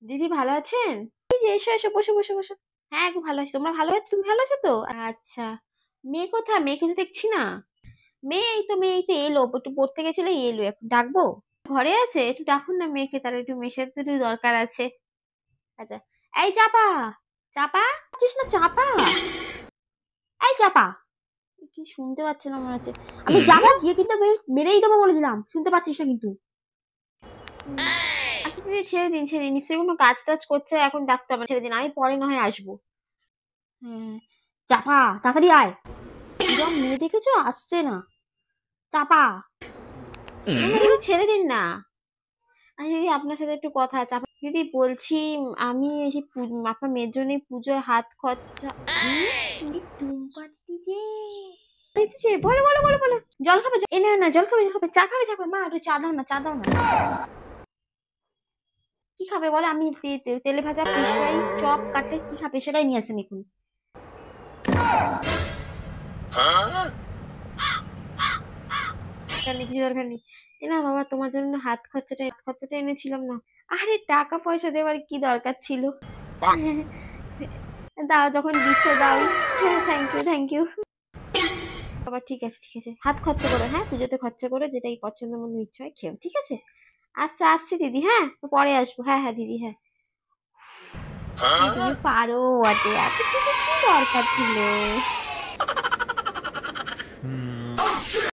দিদি ভালো আছেন? এই যে এসো এসো, বসো বসো বসো। হ্যাঁ গো, ভালো আছি। তোমরা ভালো আছো? তুমি ভালো আছো তো? আচ্ছা। মেয়ে কোথায়? মেয়েকে তো দেখছি না। মেয়ে এই তো এলো, একটু পড়তে গেছিল, এলো। এখন ডাকবো? ঘরে আছে? একটু ডাকুন না মেয়েকে, তার একটু মেয়ের সাথে একটু দরকার আছে। আচ্ছা। এই চাপা, চাপা আছিস না? চাপা, এই চাপা। কি শুনতে পাচ্ছে না মনে হচ্ছে। আমি যাবো গিয়ে কিন্তু মেরেই দেবো বলে দিলাম, শুনতে পাচ্ছিস না কিন্তু। আচ্ছা দিদি, ছেড়ে দিন ছেড়ে দিন, নিশ্চয়ই কোনো কাজ টাজ করছে, এখন ডাকতে হবে। ছেড়ে দিন, আমি পরে না হয় আসবো। হ্যাঁ। চাপা, তাড়াতাড়ি আয়। এরকম মেয়ে দেখেছো, আসছে না। চাপা, না দিদি ছেড়ে দিন না। আচ্ছা দিদি, আপনার সাথে একটু কথা আছে। দিদি বলছি, আমি এই যে আপনার মেয়ের জন্য পুজোর হাত খরচা। টুম্পাটি যে দিচ্ছে, বলো বলো বলো বলো। জল খাবে? এনে না, জল খাবে, জল খাবে, চা খাবে, চা খাবে। মা একটু চা দাও না, চা দাও না। কি খাবে বলো? আমি তেলে ভাজা ফিশ ফ্রাই, চপ, কাটলেট কি খাবে সেটাই নিয়ে আসেন এখন। দরকার নেই, কিছু দরকার নেই। এ না বাবা, তোমার জন্য হাত খরচাটা এনেছিলাম না। আরে টাকা পয়সা দেওয়ার কি দরকার ছিল? দাও, যখন দিচ্ছ দাও। হ্যাঁ, থ্যাংক ইউ থ্যাংক ইউ। বাবা ঠিক আছে ঠিক আছে, হাত খরচা করো, হ্যাঁ পুজোতে খরচা করো, যেটাই পছন্দ মতো ইচ্ছা হয় খেও, ঠিক আছে? আচ্ছা আসছি দিদি, হ্যাঁ পরে আসবো। হ্যাঁ হ্যাঁ দিদি, হ্যাঁ। তুমি পারো বটে, এত কিছু কি দরকার ছিল?